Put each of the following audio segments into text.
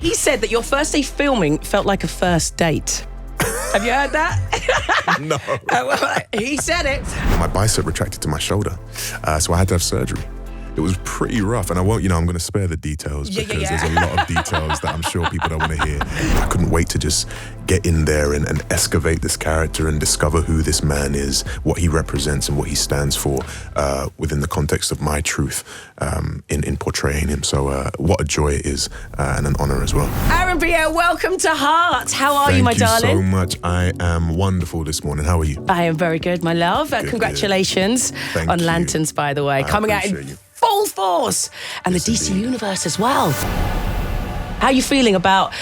He said that your first day filming felt like a first date. Have you heard that? No. He said it. My bicep retracted to my shoulder, so I had to have surgery. It was pretty rough, and I won't, I'm going to spare the details because there's a lot of details that I'm sure people don't want to hear. I couldn't wait to just get in there and excavate this character and discover who this man is, what he represents and what he stands for within the context of my truth in portraying him. So what a joy it is and an honor as well. Aaron Pierre, welcome to Heart. How are you, my darling? Thank you so much. I am wonderful this morning. How are you? I am very good, my love. Congratulations on Lanterns, by the way. Coming out in full force. And yes, the DC Universe as well. How are you feeling about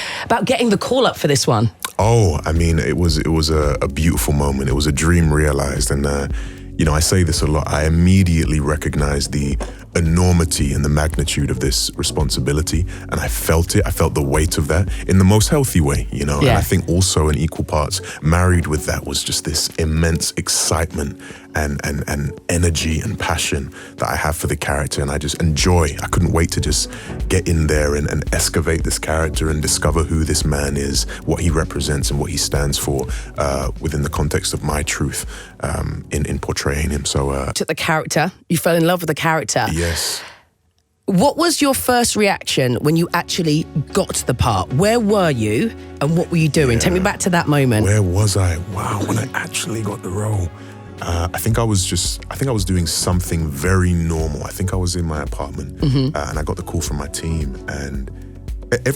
getting the call up for this one? Oh, I mean, it was a beautiful moment. It was a dream realized. And, I say this a lot. I immediately recognized the enormity and the magnitude of this responsibility. And I felt it. I felt the weight of that in the most healthy way, And I think also in equal parts, married with that was just this immense excitement and energy and passion that I have for the character. And I just enjoy. I couldn't wait to just get in there and excavate this character and discover who this man is, what he represents and what he stands for within the context of my truth in portraying him. So took the character. You fell in love with the character. Yes. What was your first reaction when you actually got the part? Where were you and what were you doing? Take me back to that moment. Where was I? Wow, when I actually got the role. I think I was doing something very normal. I think I was in my apartment and I got the call from my team. And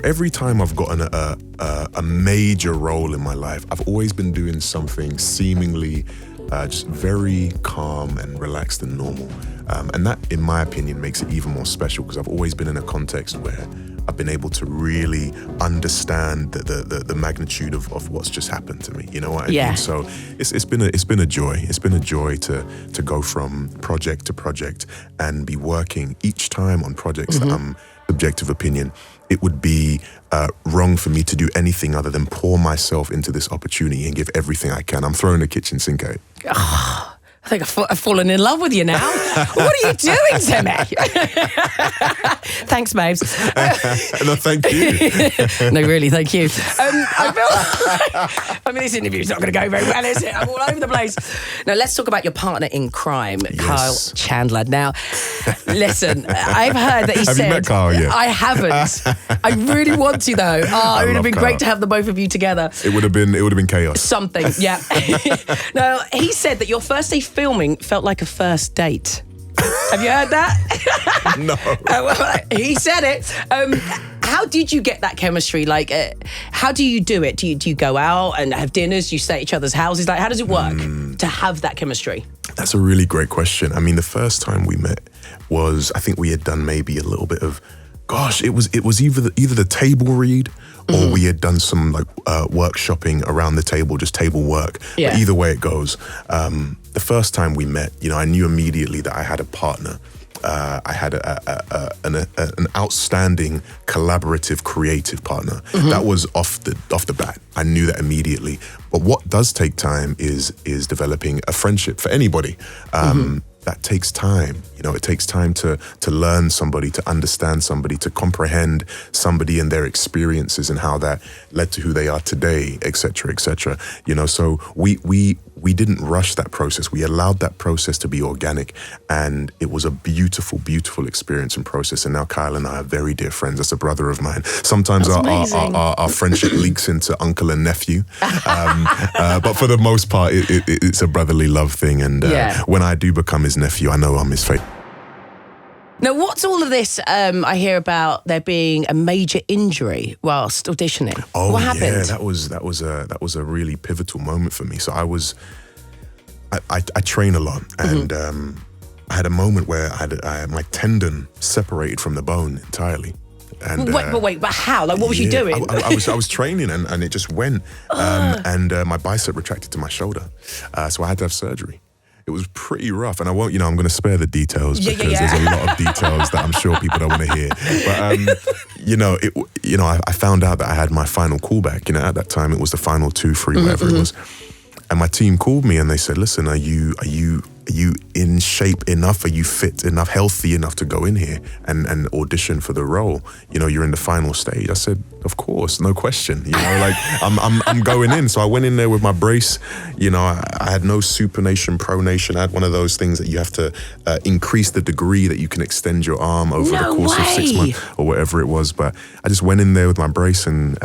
every time I've gotten a major role in my life, I've always been doing something seemingly just very calm and relaxed and normal. And that, in my opinion, makes it even more special because I've always been in a context where I've been able to really understand the magnitude of what's just happened to me. You know what I mean? So it's been a joy. It's been a joy to go from project to project and be working each time on projects that I'm subjective opinion. It would be wrong for me to do anything other than pour myself into this opportunity and give everything I can. I'm throwing the kitchen sink at it. Oh, I think I've fallen in love with you now. What are you doing to me? Thanks, babes. No, thank you. No, really, thank you. I mean, this interview's not going to go very well, is it? I'm all over the place. Now, let's talk about your partner in crime, Kyle Chandler. Now, listen, I've heard that he said... Have you met Kyle yet? I haven't. I really want to, though. It would have been great to have the both of you together. It would have been chaos. Something, yeah. No, he said that your first day filming felt like a first date. Have you heard that? No. He said it. How did you get that chemistry? Like, how do you do it? Do you go out and have dinners? Do you stay at each other's houses? Like, how does it work to have that chemistry? That's a really great question. I mean, the first time we met was, I think we had done maybe a little bit of, it was either the table read or we had done some like workshopping around the table, just table work. Yeah. But either way it goes. The first time we met, I knew immediately that I had a partner. I had an outstanding collaborative, creative partner. That was off the bat. I knew that immediately. But what does take time is developing a friendship for anybody. That takes time. It takes time to learn somebody, to understand somebody, to comprehend somebody and their experiences and how that led to who they are today, et cetera, et cetera. So we didn't rush that process. We allowed that process to be organic, and it was a beautiful, beautiful experience and process. And now Kyle and I are very dear friends. That's a brother of mine. Sometimes our friendship leaks into uncle and nephew, but for the most part, it's a brotherly love thing. And when I do become his nephew, I know I'm his fate. Now, what's all of this? I hear about there being a major injury whilst auditioning. Oh, what happened? Yeah, that was a really pivotal moment for me. So I train a lot, and I had a moment where I had my tendon separated from the bone entirely. And, but how? Like, what was you doing? I was training and it just went, and my bicep retracted to my shoulder, so I had to have surgery. It was pretty rough, and I won't, I'm going to spare the details because there's a lot of details that I'm sure people don't want to hear. But I found out that I had my final callback. At that time it was the final 2, 3, whatever it was. And my team called me and they said, "Listen, are you you in shape enough? Are you fit enough, healthy enough to go in here and audition for the role? You know, you're in the final stage. I said, of course, no question. You know, like I'm going in. So I went in there with my brace. You know, I had no supination, pronation. I had one of those things that you have to increase the degree that you can extend your arm over the course of 6 months or whatever it was. But I just went in there with my brace and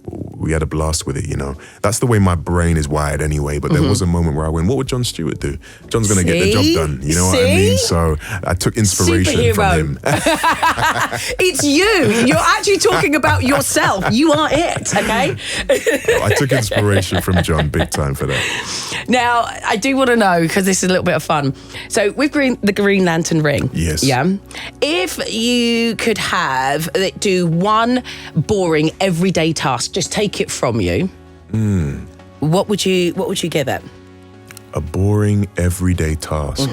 we had a blast with it, you know. That's the way my brain is wired anyway. But there was a moment where I went, what would Jon Stewart do? Jon's going to get the job done. You know what I mean? So I took inspiration from him. It's you. You're actually talking about yourself. You are it, okay? I took inspiration from Jon big time for that. Now, I do want to know, because this is a little bit of fun. So with the Green Lantern ring. Yes. Yeah. If you could do one boring everyday task, just take it from you. What would you give it? A boring everyday task.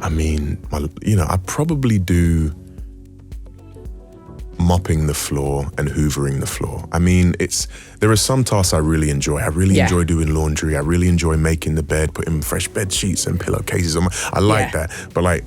I mean, I'd probably do mopping the floor and hoovering the floor. I mean, there are some tasks I really enjoy. I really enjoy doing laundry. I really enjoy making the bed, putting fresh bed sheets and pillowcases on. I like that. But like,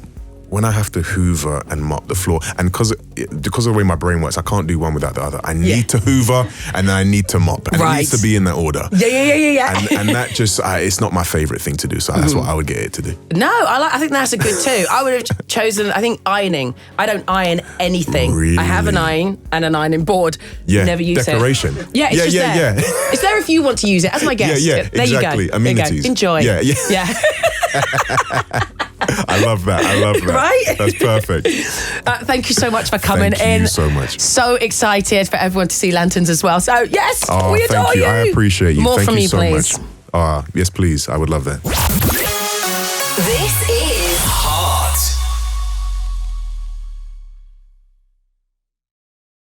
when I have to hoover and mop the floor, and because of the way my brain works, I can't do one without the other. I need to hoover and then I need to mop. And it needs to be in that order. Yeah. And that just, it's not my favorite thing to do. So that's what I would get it to do. No, I think that's a good too. I would have chosen, I think, ironing. I don't iron anything. Really? I have an iron and an ironing board. Yeah. Never use Decoration. it. Yeah, it's just there. It's there if you want to use it as my guest. Yeah, there exactly. You go. Amenities. There you go. Enjoy. Yeah. I love that. Right? That's perfect. Thank you so much for coming in. Thank you so much. So excited for everyone to see Lanterns as well. So, yes, we adore thank you. I appreciate you. More thank from you you, so please. much. Yes, please. I would love that.